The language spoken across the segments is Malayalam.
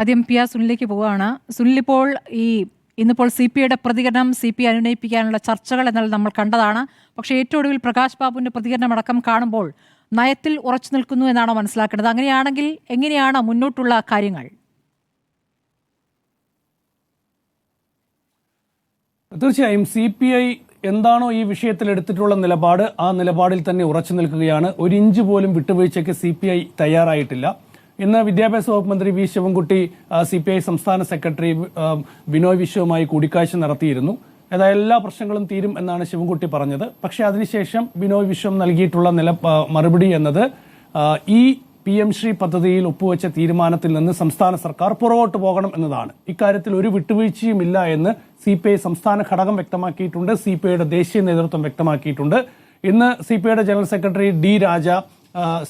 ആദ്യം പി ആർ സുനിലേക്ക് പോവുകയാണ്. സുനിൽ, ഇപ്പോൾ ഇന്നിപ്പോൾ CPIയുടെ പ്രതികരണം CPI അനുനയിപ്പിക്കാനുള്ള ചർച്ചകൾ എന്നാൽ നമ്മൾ കണ്ടതാണ്. പക്ഷേ ഏറ്റവും ഒടുവിൽ പ്രകാശ് ബാബുവിന്റെ പ്രതികരണം അടക്കം കാണുമ്പോൾ നയത്തിൽ ഉറച്ചു നിൽക്കുന്നു എന്നാണോ മനസ്സിലാക്കേണ്ടത്? അങ്ങനെയാണെങ്കിൽ എങ്ങനെയാണ് മുന്നോട്ടുള്ള കാര്യങ്ങൾ? തീർച്ചയായും CPI എന്താണോ ഈ വിഷയത്തിൽ എടുത്തിട്ടുള്ള നിലപാട്, ആ നിലപാടിൽ തന്നെ ഉറച്ചു നിൽക്കുകയാണ്. ഒരു ഇഞ്ച് പോലും വിട്ടുവീഴ്ചയ്ക്ക് CPI തയ്യാറായിട്ടില്ല. ഇന്ന് വിദ്യാഭ്യാസ വകുപ്പ് മന്ത്രി വി ശിവൻകുട്ടി CPI സംസ്ഥാന സെക്രട്ടറി ബിനോയ് വിശ്വവുമായി കൂടിക്കാഴ്ച നടത്തിയിരുന്നു. ഏതായാലും എല്ലാ പ്രശ്നങ്ങളും തീരും എന്നാണ് ശിവൻകുട്ടി പറഞ്ഞത്. പക്ഷേ അതിനുശേഷം ബിനോയ് വിശ്വം നൽകിയിട്ടുള്ള മറുപടി എന്നത് ഈ PM ശ്രീ പദ്ധതിയിൽ ഒപ്പുവെച്ച തീരുമാനത്തിൽ നിന്ന് സംസ്ഥാന സർക്കാർ പുറകോട്ട് പോകണം എന്നതാണ്. ഇക്കാര്യത്തിൽ ഒരു വിട്ടുവീഴ്ചയുമില്ല എന്ന് CPI സംസ്ഥാന ഘടകം വ്യക്തമാക്കിയിട്ടുണ്ട്. CPIയുടെ ദേശീയ നേതൃത്വം വ്യക്തമാക്കിയിട്ടുണ്ട്. ഇന്ന് CPIയുടെ ജനറൽ സെക്രട്ടറി D രാജ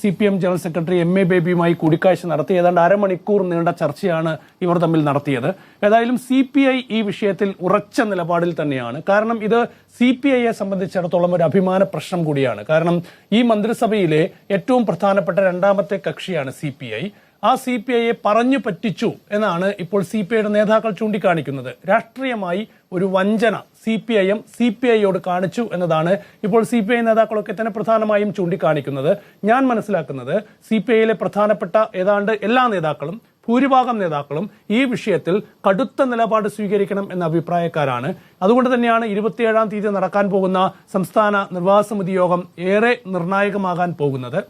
CPM ജനറൽ സെക്രട്ടറി MA ബേബിയുമായി കൂടിക്കാഴ്ച നടത്തി. ഏതാണ്ട് അരമണിക്കൂർ നീണ്ട ചർച്ചയാണ് ഇവർ തമ്മിൽ നടത്തിയത്. ഏതായാലും CPI ഈ വിഷയത്തിൽ ഉറച്ച നിലപാടിൽ തന്നെയാണ്. കാരണം ഇത് CPIയെ സംബന്ധിച്ചിടത്തോളം ഒരു അഭിമാന പ്രശ്നം കൂടിയാണ്. കാരണം ഈ മന്ത്രിസഭയിലെ ഏറ്റവും പ്രധാനപ്പെട്ട രണ്ടാമത്തെ കക്ഷിയാണ് CPI. ആ CPIയെ പറഞ്ഞു പറ്റിച്ചു എന്നാണ് ഇപ്പോൾ CPIയുടെ നേതാക്കൾ ചൂണ്ടിക്കാണിക്കുന്നത്. രാഷ്ട്രീയമായി ഒരു വഞ്ചന CPIM CPIയോട് കാണിച്ചു എന്നതാണ് ഇപ്പോൾ CPI നേതാക്കളൊക്കെ തന്നെ പ്രധാനമായും ചൂണ്ടിക്കാണിക്കുന്നത്. ഞാൻ മനസ്സിലാക്കുന്നത് CPIയിലെ പ്രധാനപ്പെട്ട ഏതാണ്ട് എല്ലാ നേതാക്കളും, ഭൂരിഭാഗം നേതാക്കളും ഈ വിഷയത്തിൽ കടുത്ത നിലപാട് സ്വീകരിക്കണം എന്ന അഭിപ്രായക്കാരാണ്. അതുകൊണ്ട് തന്നെയാണ് 27-ാം തീയതി നടക്കാൻ പോകുന്ന സംസ്ഥാന നിർവാഹക സമിതി യോഗം ഏറെ നിർണായകമാകാൻ പോകുന്നത്.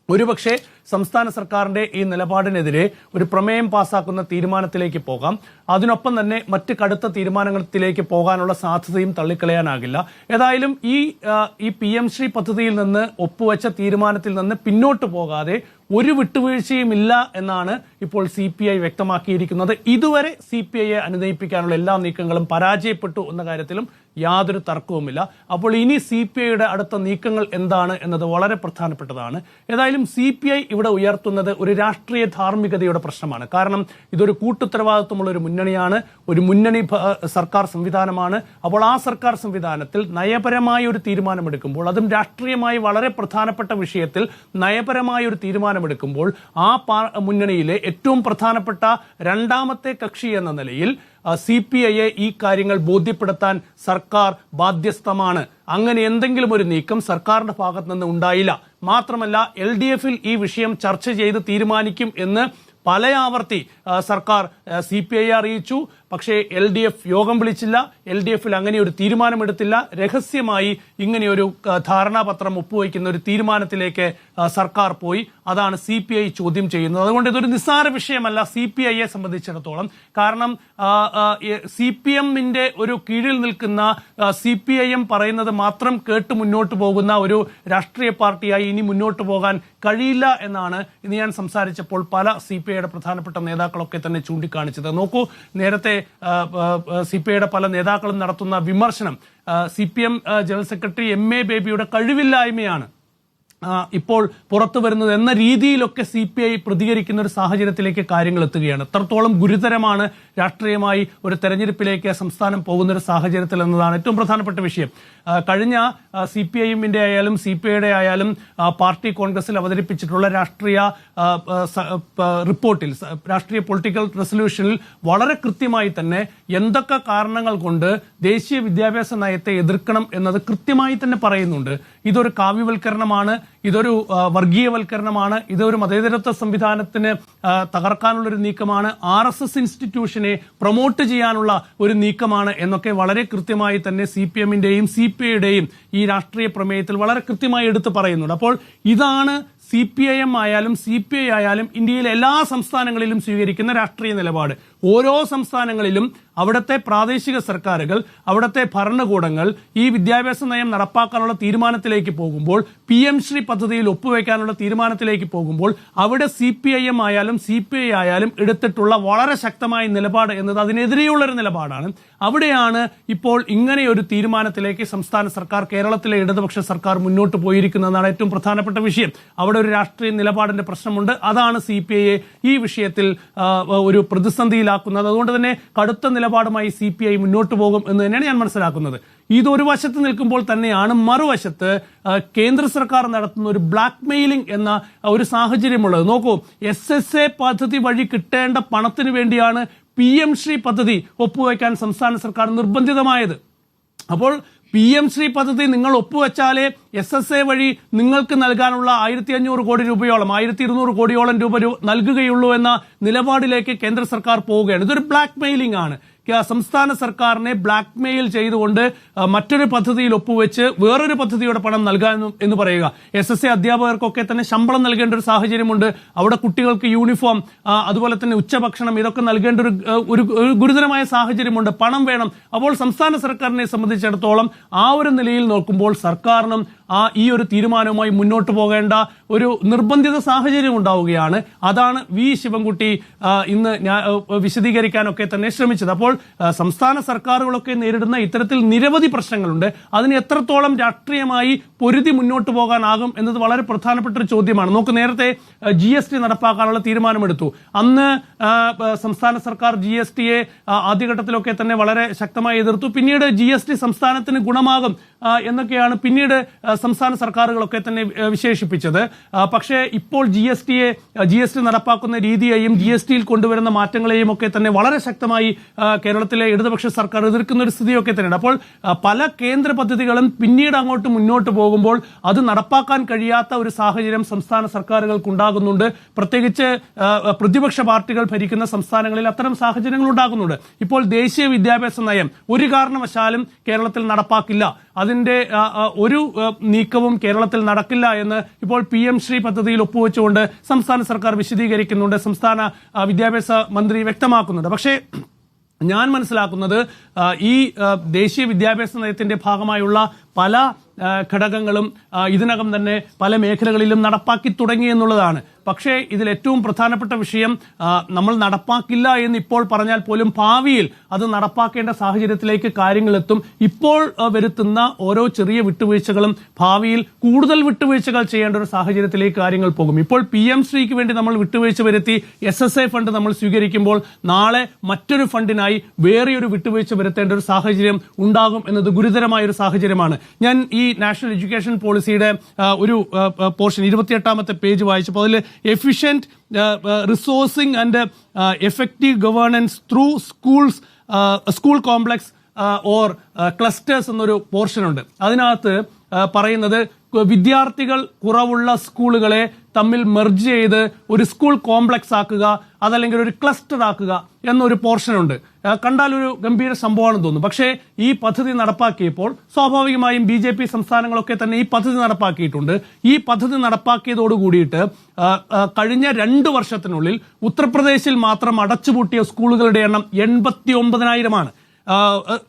ഒരുപക്ഷെ സംസ്ഥാന സർക്കാരിന്റെ ഈ നിലപാടിനെതിരെ ഒരു പ്രമേയം പാസാക്കുന്ന തീരുമാനത്തിലേക്ക് പോകാം. അതിനൊപ്പം തന്നെ മറ്റ് കടുത്ത തീരുമാനങ്ങളിലേക്ക് പോകാനുള്ള സാധ്യതയും തള്ളിക്കളയാനാകില്ല. ഏതായാലും ഈ PM ശ്രീ പദ്ധതിയിൽ നിന്ന് ഒപ്പുവെച്ച തീരുമാനത്തിൽ നിന്ന് പിന്നോട്ട് പോകാതെ ഒരു വിട്ടുവീഴ്ചയും ഇല്ല എന്നാണ് ഇപ്പോൾ CPI വ്യക്തമാക്കിയിരിക്കുന്നത്. ഇതുവരെ CPIയെ അനുനയിപ്പിക്കാനുള്ള എല്ലാ നീക്കങ്ങളും പരാജയപ്പെട്ടു എന്ന കാര്യത്തിലും യാതൊരു തർക്കവുമില്ല. അപ്പോൾ ഇനി CPIയുടെ അടുത്ത നീക്കങ്ങൾ എന്താണ് എന്നത് വളരെ പ്രധാനപ്പെട്ടതാണ്. ഏതായാലും CPI ഇവിടെ ഉയർത്തുന്നത് ഒരു രാഷ്ട്രീയ ധാർമ്മികതയുടെ പ്രശ്നമാണ്. കാരണം ഇതൊരു കൂട്ടുത്തരവാദിത്വമുള്ള ഒരു മുന്നണിയാണ്, ഒരു മുന്നണി സർക്കാർ സംവിധാനമാണ്. അപ്പോൾ ആ സർക്കാർ സംവിധാനത്തിൽ നയപരമായ ഒരു തീരുമാനമെടുക്കുമ്പോൾ, അതും രാഷ്ട്രീയമായി വളരെ പ്രധാനപ്പെട്ട വിഷയത്തിൽ നയപരമായ ഒരു തീരുമാനമെടുക്കുമ്പോൾ ആ മുന്നണിയിലെ ഏറ്റവും പ്രധാനപ്പെട്ട രണ്ടാമത്തെ കക്ഷി എന്ന നിലയിൽ CPIയെ ഈ കാര്യങ്ങൾ ബോധ്യപ്പെടുത്താൻ സർക്കാർ ബാധ്യസ്ഥമാണ്. അങ്ങനെ എന്തെങ്കിലും ഒരു നീക്കം സർക്കാരിന്റെ ഭാഗത്ത് നിന്ന് ഉണ്ടായില്ല. മാത്രമല്ല LDFൽ ഈ വിഷയം ചർച്ച ചെയ്ത് തീരുമാനിക്കും എന്ന് പല ആവർത്തി സർക്കാർ CPIയെ അറിയിച്ചു. പക്ഷേ LDF യോഗം വിളിച്ചില്ല. LDFൽ അങ്ങനെ ഒരു തീരുമാനമെടുത്തില്ല. രഹസ്യമായി ഇങ്ങനെയൊരു ധാരണാപത്രം ഒപ്പുവയ്ക്കുന്ന ഒരു തീരുമാനത്തിലേക്ക് സർക്കാർ പോയി. അതാണ് CPI ചോദ്യം ചെയ്യുന്നത്. അതുകൊണ്ട് ഇതൊരു നിസ്സാര വിഷയമല്ല CPIയെ സംബന്ധിച്ചിടത്തോളം. കാരണം CPMന്റെ ഒരു കീഴിൽ നിൽക്കുന്ന CPIM പറയുന്നത് മാത്രം കേട്ട് മുന്നോട്ട് പോകുന്ന ഒരു രാഷ്ട്രീയ പാർട്ടിയായി ഇനി മുന്നോട്ട് പോകാൻ കഴിയില്ല എന്നാണ് ഇന്ന് ഞാൻ സംസാരിച്ചപ്പോൾ പല CPIയുടെ പ്രധാനപ്പെട്ട നേതാക്കളൊക്കെ തന്നെ ചൂണ്ടിക്കാണിച്ചത്. നോക്കൂ, നേരത്തെ CPIയുടെ പല നേതാക്കളും നടത്തുന്ന വിമർശനം CPM ജനറൽ സെക്രട്ടറി MA ബേബിയുടെ കഴിവില്ലായ്മയാണ് ഇപ്പോൾ പുറത്തു വരുന്നത് എന്ന രീതിയിലൊക്കെ CPI പ്രതികരിക്കുന്ന ഒരു സാഹചര്യത്തിലേക്ക് കാര്യങ്ങൾ എത്തുകയാണ്. എത്രത്തോളം ഗുരുതരമാണ് രാഷ്ട്രീയമായി ഒരു തെരഞ്ഞെടുപ്പിലേക്ക് സംസ്ഥാനം പോകുന്ന ഒരു സാഹചര്യത്തിൽ എന്നതാണ് ഏറ്റവും പ്രധാനപ്പെട്ട വിഷയം. കഴിഞ്ഞ CPIMന്റെ ആയാലും CPIയുടെ ആയാലും പാർട്ടി കോൺഗ്രസിൽ അവതരിപ്പിച്ചിട്ടുള്ള രാഷ്ട്രീയ റിപ്പോർട്ടിൽ, രാഷ്ട്രീയ പൊളിറ്റിക്കൽ റെസൊല്യൂഷനിൽ വളരെ കൃത്യമായി തന്നെ എന്തൊക്കെ കാരണങ്ങൾ കൊണ്ട് ദേശീയ വിദ്യാഭ്യാസ നയത്തെ എതിർക്കണം എന്നത് കൃത്യമായി തന്നെ പറയുന്നുണ്ട്. ഇതൊരു കാവ്യവൽക്കരണമാണ്, ഇതൊരു വർഗീയവൽക്കരണമാണ്, ഇതൊരു മതേതരത്വ സംവിധാനത്തിന് തകർക്കാനുള്ള ഒരു നീക്കമാണ്, RSS ഇൻസ്റ്റിറ്റ്യൂഷനെ പ്രൊമോട്ട് ചെയ്യാനുള്ള ഒരു നീക്കമാണ് എന്നൊക്കെ വളരെ കൃത്യമായി തന്നെ CPMന്റെയും CPIയുടെയും ഈ രാഷ്ട്രീയ പ്രമേയത്തിൽ വളരെ കൃത്യമായി എടുത്തു പറയുന്നുണ്ട്. അപ്പോൾ ഇതാണ് CPIM ആയാലും CPI ആയാലും ഇന്ത്യയിലെ എല്ലാ സംസ്ഥാനങ്ങളിലും സ്വീകരിക്കുന്ന രാഷ്ട്രീയ നിലപാട്. ഓരോ സംസ്ഥാനങ്ങളിലും അവിടുത്തെ പ്രാദേശിക സർക്കാരുകൾ, അവിടുത്തെ ഭരണകൂടങ്ങൾ ഈ വിദ്യാഭ്യാസ നയം നടപ്പാക്കാനുള്ള തീരുമാനത്തിലേക്ക് പോകുമ്പോൾ, PM ശ്രീ പദ്ധതിയിൽ ഒപ്പുവെക്കാനുള്ള തീരുമാനത്തിലേക്ക് പോകുമ്പോൾ അവിടെ CPIM ആയാലും CPI ആയാലും എടുത്തിട്ടുള്ള വളരെ ശക്തമായ നിലപാട് എന്നത് അതിനെതിരെയുള്ളൊരു നിലപാടാണ്. അവിടെയാണ് ഇപ്പോൾ ഇങ്ങനെയൊരു തീരുമാനത്തിലേക്ക് സംസ്ഥാന സർക്കാർ, കേരളത്തിലെ ഇടതുപക്ഷ സർക്കാർ മുന്നോട്ട് പോയിരിക്കുന്നതാണ് ഏറ്റവും പ്രധാനപ്പെട്ട വിഷയം. അവിടെ ഒരു രാഷ്ട്രീയ നിലപാടിന്റെ പ്രശ്നമുണ്ട്. അതാണ് CPIയെ ഈ വിഷയത്തിൽ ഒരു പ്രതിസന്ധിയിലാക്കുന്നത്. അതുകൊണ്ട് തന്നെ കടുത്ത നിലപാടുമായി CPI മുന്നോട്ട് പോകും എന്ന് തന്നെയാണ് ഞാൻ മനസ്സിലാക്കുന്നത്. ഇതൊരു വശത്ത് നിൽക്കുമ്പോൾ തന്നെയാണ് മറുവശത്ത് കേന്ദ്ര സർക്കാർ നടത്തുന്ന ഒരു ബ്ലാക്ക് മെയിലിംഗ് എന്ന ഒരു സാഹചര്യമുള്ളത്. നോക്കൂ, SSA പദ്ധതി വഴി കിട്ടേണ്ട പണത്തിന് വേണ്ടിയാണ് PM ശ്രീ പദ്ധതി ഒപ്പുവയ്ക്കാൻ സംസ്ഥാന സർക്കാർ നിർബന്ധിതമായത്. അപ്പോൾ PM ശ്രീ പദ്ധതി നിങ്ങൾ ഒപ്പുവെച്ചാലേ SSA വഴി നിങ്ങൾക്ക് നൽകാനുള്ള 1500 കോടി രൂപയോളം 1200 കോടിയോളം രൂപ നൽകുകയുള്ളൂ എന്ന നിലപാടിലേക്ക് കേന്ദ്ര സർക്കാർ പോവുകയാണ്. ഇതൊരു ബ്ലാക്ക് മെയിലിംഗ് ആണ്. സംസ്ഥാന സർക്കാരിനെ ബ്ലാക്ക് മെയിൽ ചെയ്തുകൊണ്ട് മറ്റൊരു പദ്ധതിയിൽ ഒപ്പുവെച്ച് വേറൊരു പദ്ധതിയുടെ പണം നൽകാൻ എന്ന് പറയുക. SSA അധ്യാപകർക്കൊക്കെ തന്നെ ശമ്പളം നൽകേണ്ട ഒരു സാഹചര്യമുണ്ട്. അവിടെ കുട്ടികൾക്ക് യൂണിഫോം, അതുപോലെ തന്നെ ഉച്ചഭക്ഷണം, ഇതൊക്കെ നൽകേണ്ട ഒരു ഗുരുതരമായ സാഹചര്യമുണ്ട്. പണം വേണം. അപ്പോൾ സംസ്ഥാന സർക്കാരിനെ സംബന്ധിച്ചിടത്തോളം ആ ഒരു നിലയിൽ നോക്കുമ്പോൾ സർക്കാരിനും ഈ ഒരു തീരുമാനവുമായി മുന്നോട്ട് പോകേണ്ട ഒരു നിർബന്ധിത സാഹചര്യം ഉണ്ടാവുകയാണ്. അതാണ് ശിവൻകുട്ടി ഇന്ന് വിശദീകരിക്കാനൊക്കെ തന്നെ ശ്രമിച്ചത്. അപ്പോൾ സംസ്ഥാന സർക്കാരുകളൊക്കെ നേരിടുന്ന ഇത്തരത്തിൽ നിരവധി പ്രശ്നങ്ങളുണ്ട്. അതിന് എത്രത്തോളം രാഷ്ട്രീയമായി പൊരുതി മുന്നോട്ട് പോകാനാകും എന്നത് വളരെ പ്രധാനപ്പെട്ട ഒരു ചോദ്യമാണ്. നമുക്ക് നേരത്തെ GST നടപ്പാക്കാനുള്ള തീരുമാനമെടുത്തു. അന്ന് സംസ്ഥാന സർക്കാർ GSTയെ ആദ്യഘട്ടത്തിലൊക്കെ തന്നെ വളരെ ശക്തമായി എതിർത്തു. പിന്നീട് GST സംസ്ഥാനത്തിന് ഗുണമാകും എന്നൊക്കെയാണ് പിന്നീട് സംസ്ഥാന സർക്കാരുകളൊക്കെ തന്നെ വിശേഷിപ്പിച്ചത്. പക്ഷേ ഇപ്പോൾ GST നടപ്പാക്കുന്ന രീതിയെയും GSTയിൽ കൊണ്ടുവരുന്ന മാറ്റങ്ങളെയും ഒക്കെ തന്നെ വളരെ ശക്തമായി കേരളത്തിലെ ഇടതുപക്ഷ സർക്കാർ എതിർക്കുന്ന ഒരു സ്ഥിതിയൊക്കെ തന്നെയാണ്. അപ്പോൾ പല കേന്ദ്ര പദ്ധതികളും പിന്നീട് അങ്ങോട്ട് മുന്നോട്ട് പോകുമ്പോൾ അത് നടപ്പാക്കാൻ കഴിയാത്ത ഒരു സാഹചര്യം സംസ്ഥാന സർക്കാരുകൾക്ക് ഉണ്ടാകുന്നുണ്ട്. പ്രത്യേകിച്ച് പ്രതിപക്ഷ പാർട്ടികൾ ഭരിക്കുന്ന സംസ്ഥാനങ്ങളിൽ അത്തരം സാഹചര്യങ്ങൾ ഉണ്ടാകുന്നുണ്ട്. ഇപ്പോൾ ദേശീയ വിദ്യാഭ്യാസ നയം ഒരു കാരണവശാലും കേരളത്തിൽ നടപ്പാക്കില്ല, അതിന്റെ ഒരു നീക്കവും കേരളത്തിൽ നടക്കില്ല എന്ന് ഇപ്പോൾ PM ശ്രീ പദ്ധതിയിൽ ഒപ്പുവെച്ചുകൊണ്ട് സംസ്ഥാന സർക്കാർ വിശദീകരിക്കുന്നുണ്ട്, സംസ്ഥാന വിദ്യാഭ്യാസ മന്ത്രി വ്യക്തമാക്കുന്നുണ്ട്. പക്ഷേ ഞാൻ മനസ്സിലാക്കുന്നത് ഈ ദേശീയ വിദ്യാഭ്യാസ നയത്തിന്റെ ഭാഗമായുള്ള പല ഘടകങ്ങളും ഇതിനകം തന്നെ പല മേഖലകളിലും നടപ്പാക്കി തുടങ്ങി എന്നുള്ളതാണ്. പക്ഷേ ഇതിൽ ഏറ്റവും പ്രധാനപ്പെട്ട വിഷയം നമ്മൾ നടപ്പാക്കില്ല എന്ന് ഇപ്പോൾ പറഞ്ഞാൽ പോലും ഭാവിയിൽ അത് നടപ്പാക്കേണ്ട സാഹചര്യത്തിലേക്ക് കാര്യങ്ങൾ എത്തും. ഇപ്പോൾ വരുത്തുന്ന ഓരോ ചെറിയ വിട്ടുവീഴ്ചകളും ഭാവിയിൽ കൂടുതൽ വിട്ടുവീഴ്ചകൾ ചെയ്യേണ്ട ഒരു സാഹചര്യത്തിലേക്ക് കാര്യങ്ങൾ പോകും. ഇപ്പോൾ PM ശ്രീക്ക് വേണ്ടി നമ്മൾ വിട്ടുവീഴ്ച വരുത്തി SSA ഫണ്ട് നമ്മൾ സ്വീകരിക്കുമ്പോൾ നാളെ മറ്റൊരു ഫണ്ടിനായി വേറെ ഒരു വിട്ടുവീഴ്ച വരുത്തേണ്ട ഒരു സാഹചര്യം ഉണ്ടാകും എന്നത് ഗുരുതരമായ ഒരു സാഹചര്യമാണ്. ഞാൻ ഈ നാഷണൽ എഡ്യൂക്കേഷൻ പോളിസിയുടെ ഒരു പോർഷൻ 28ാമത്തെ പേജ് വായിച്ചപ്പോൾ അതിൽ efficient resourcing and effective governance through school complex or clusters എന്നൊരു പോർഷൻ ഉണ്ട്. അതിനകത്ത് പറയുന്നത് വിദ്യാർത്ഥികൾ കുറവുള്ള സ്കൂളുകളെ തമ്മിൽ മെർജ് ചെയ്ത് ഒരു സ്കൂൾ കോംപ്ലക്സ് ആക്കുക, അതല്ലെങ്കിൽ ഒരു ക്ലസ്റ്റർ ആക്കുക എന്നൊരു പോർഷൻ ഉണ്ട്. കണ്ടാൽ ഒരു ഗംഭീര സംഭവമാണെന്ന് തോന്നുന്നു. പക്ഷേ ഈ പദ്ധതി നടപ്പാക്കിയപ്പോൾ സ്വാഭാവികമായും BJP സംസ്ഥാനങ്ങളൊക്കെ തന്നെ ഈ പദ്ധതി നടപ്പാക്കിയിട്ടുണ്ട്. ഈ പദ്ധതി നടപ്പാക്കിയതോട് കൂടിയിട്ട് കഴിഞ്ഞ 2 വർഷത്തിനുള്ളിൽ ഉത്തർപ്രദേശിൽ മാത്രം അടച്ചുപൂട്ടിയ സ്കൂളുകളുടെ എണ്ണം 89,000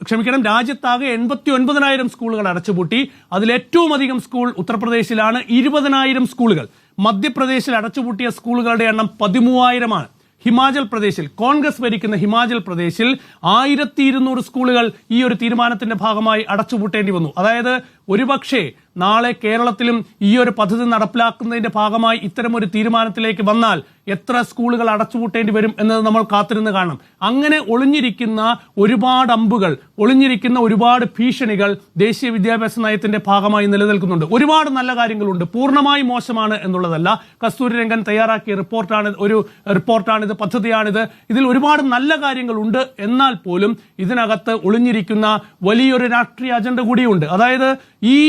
ക്ഷമിക്കണം, രാജ്യത്താകെ 89,000 സ്കൂളുകൾ അടച്ചുപൂട്ടി. അതിലേറ്റവും അധികം സ്കൂൾ ഉത്തർപ്രദേശിലാണ്, 20,000 സ്കൂളുകൾ. മധ്യപ്രദേശിൽ അടച്ചുപൂട്ടിയ സ്കൂളുകളുടെ എണ്ണം 13,000. ഹിമാചൽ പ്രദേശിൽ, കോൺഗ്രസ് ഭരിക്കുന്ന ഹിമാചൽ പ്രദേശിൽ 1200 സ്കൂളുകൾ ഈ ഒരു തീരുമാനത്തിന്റെ ഭാഗമായി അടച്ചുപൂട്ടേണ്ടി വന്നു. അതായത് ഒരുപക്ഷേ നാളെ കേരളത്തിലും ഈ ഒരു പദ്ധതി നടപ്പിലാക്കുന്നതിന്റെ ഭാഗമായി ഇത്തരമൊരു തീരുമാനത്തിലേക്ക് വന്നാൽ എത്ര സ്കൂളുകൾ അടച്ചുപൂട്ടേണ്ടി വരും എന്നത് നമ്മൾ കാത്തിരുന്ന് കാണണം. അങ്ങനെ ഒളിഞ്ഞിരിക്കുന്ന ഒരുപാട് അമ്പുകൾ, ഒളിഞ്ഞിരിക്കുന്ന ഒരുപാട് ഭീഷണികൾ ദേശീയ വിദ്യാഭ്യാസ നയത്തിന്റെ ഭാഗമായി നിലനിൽക്കുന്നുണ്ട്. ഒരുപാട് നല്ല കാര്യങ്ങളുണ്ട്, പൂർണ്ണമായി മോശമാണ് എന്നുള്ളതല്ല. കസ്തൂരിരംഗൻ തയ്യാറാക്കിയ റിപ്പോർട്ടാണിത്, പദ്ധതിയാണിത്. ഇതിൽ ഒരുപാട് നല്ല കാര്യങ്ങളുണ്ട്. എന്നാൽ പോലും ഇതിനകത്ത് ഒളിഞ്ഞിരിക്കുന്ന വലിയൊരു രാഷ്ട്രീയ അജണ്ട കൂടിയുണ്ട്. അതായത് ഈ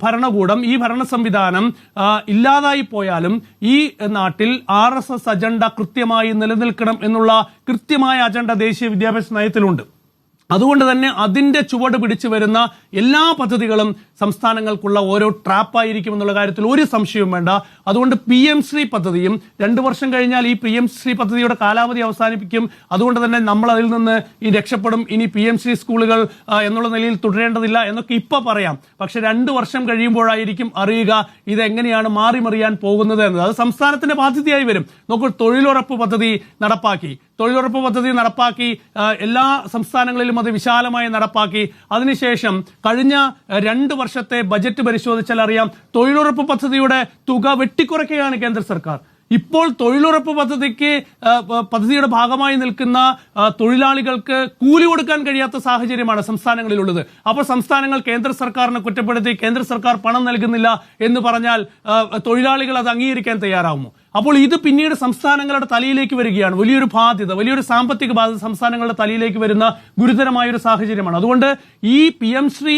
ഭരണകൂടം, ഈ ഭരണ സംവിധാനം ഇല്ലാതായി പോയാലും ഈ നാട്ടിൽ RSS അജണ്ട കൃത്യമായി നിലനിൽക്കണം എന്നുള്ള കൃത്യമായ അജണ്ട ദേശീയ വിദ്യാഭ്യാസ നയത്തിലുണ്ട്. അതുകൊണ്ട് തന്നെ അതിന്റെ ചുവട് പിടിച്ചു വരുന്ന എല്ലാ പദ്ധതികളും സംസ്ഥാനങ്ങൾക്കുള്ള ഓരോ ട്രാപ്പായിരിക്കും എന്നുള്ള കാര്യത്തിൽ ഒരു സംശയവും വേണ്ട. അതുകൊണ്ട് PM ശ്രീ പദ്ധതിയും 2 വർഷം കഴിഞ്ഞാൽ ഈ PM ശ്രീ പദ്ധതിയുടെ കാലാവധി അവസാനിപ്പിക്കും. അതുകൊണ്ട് തന്നെ നമ്മൾ അതിൽ നിന്ന് രക്ഷപ്പെടും. ഇനി PM ശ്രീ സ്കൂളുകൾ എന്നുള്ള നിലയിൽ തുടരേണ്ടതില്ല എന്നൊക്കെ ഇപ്പൊ പറയാം. പക്ഷെ 2 വർഷം കഴിയുമ്പോഴായിരിക്കും അറിയുക ഇതെങ്ങനെയാണ് മാറിമറിയാൻ പോകുന്നത് എന്നത്. അത് സംസ്ഥാനത്തിന്റെ ബാധ്യതയായി വരും. നോക്കൂ, തൊഴിലുറപ്പ് പദ്ധതി നടപ്പാക്കി. തൊഴിലുറപ്പ് പദ്ധതി നടപ്പാക്കി, എല്ലാ സംസ്ഥാനങ്ങളിലും അത് വിശാലമായി നടപ്പാക്കി. അതിനുശേഷം കഴിഞ്ഞ 2 വർഷത്തെ ബജറ്റ് പരിശോധിച്ചാൽ അറിയാം, തൊഴിലുറപ്പ് പദ്ധതിയുടെ തുക വെട്ടിക്കുറയ്ക്കുകയാണ് കേന്ദ്ര സർക്കാർ. ഇപ്പോൾ തൊഴിലുറപ്പ് പദ്ധതിയുടെ ഭാഗമായി നിൽക്കുന്ന തൊഴിലാളികൾക്ക് കൂലി കൊടുക്കാൻ കഴിയാത്ത സാഹചര്യമാണ് സംസ്ഥാനങ്ങളിലുള്ളത്. അപ്പോൾ സംസ്ഥാനങ്ങൾ കേന്ദ്ര സർക്കാരിനെ കുറ്റപ്പെടുത്തി കേന്ദ്ര സർക്കാർ പണം നൽകുന്നില്ല എന്ന് പറഞ്ഞാൽ തൊഴിലാളികൾ അത് അംഗീകരിക്കാൻ തയ്യാറാവുമോ? അപ്പോൾ ഇത് പിന്നീട് സംസ്ഥാനങ്ങളുടെ തലയിലേക്ക് വരികയാണ്. വലിയൊരു ബാധ്യത, വലിയൊരു സാമ്പത്തിക ബാധ്യത സംസ്ഥാനങ്ങളുടെ തലയിലേക്ക് വരുന്ന ഗുരുതരമായ ഒരു സാഹചര്യമാണ്. അതുകൊണ്ട് ഈ PM ശ്രീ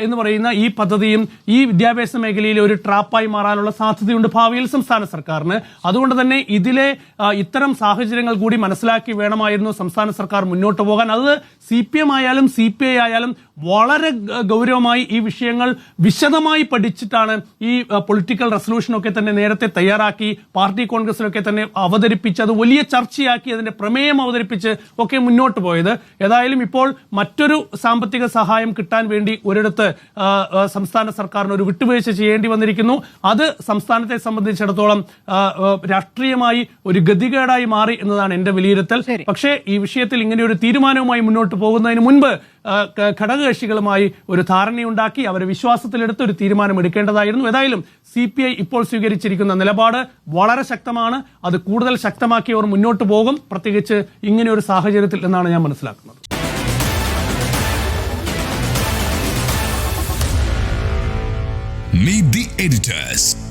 എന്ന് പറയുന്ന ഈ പദ്ധതിയും ഈ വിദ്യാഭ്യാസ മേഖലയിലെ ഒരു ട്രാപ്പായി മാറാനുള്ള സാധ്യതയുണ്ട് ഭാവിയിൽ സംസ്ഥാന സർക്കാരിന്. അതുകൊണ്ട് തന്നെ ഇതിലെ ഇത്തരം സാഹചര്യങ്ങൾ കൂടി മനസ്സിലാക്കി വേണമായിരുന്നു സംസ്ഥാന സർക്കാർ മുന്നോട്ട് പോകാൻ. അത് CPM ആയാലും CPI ആയാലും വളരെ ഗൗരവമായി ഈ വിഷയങ്ങൾ വിശദമായി പഠിച്ചിട്ടാണ് ഈ പൊളിറ്റിക്കൽ റെസൊല്യൂഷനൊക്കെ തന്നെ നേരത്തെ തയ്യാറാക്കി പാർട്ടി കോൺഗ്രസിലൊക്കെ തന്നെ അവതരിപ്പിച്ച് അത് വലിയ ചർച്ചയാക്കി അതിന്റെ പ്രമേയം അവതരിപ്പിച്ച് ഒക്കെ മുന്നോട്ട് പോയത്. ഏതായാലും ഇപ്പോൾ മറ്റൊരു സാമ്പത്തിക സഹായം കിട്ടാൻ വേണ്ടി ഒരിടത്ത് സംസ്ഥാന സർക്കാരിന് ഒരു വിട്ടുവീഴ്ച ചെയ്യേണ്ടി വന്നിരിക്കുന്നു. അത് സംസ്ഥാനത്തെ സംബന്ധിച്ചിടത്തോളം രാഷ്ട്രീയമായി ഒരു ഗതികേടായി മാറി എന്നതാണ് എന്റെ വിലയിരുത്തൽ. പക്ഷേ ഈ വിഷയത്തിൽ ഇങ്ങനെ ഒരു തീരുമാനവുമായി മുന്നോട്ട് പോകുന്നതിന് മുൻപ് ഘടകകക്ഷികളുമായി ഒരു ധാരണയുണ്ടാക്കി അവരെ വിശ്വാസത്തിലെടുത്ത് ഒരു തീരുമാനം എടുക്കേണ്ടതായിരുന്നു. ഏതായാലും CPI ഇപ്പോൾ സ്വീകരിച്ചിരിക്കുന്ന നിലപാട് വളരെ ശക്തമാണ്. അത് കൂടുതൽ ശക്തമാക്കി അവർ മുന്നോട്ട് പോകും, പ്രത്യേകിച്ച് ഇങ്ങനെ ഒരു സാഹചര്യത്തിൽ എന്നാണ് ഞാൻ മനസ്സിലാക്കുന്നത്. Meet the editors.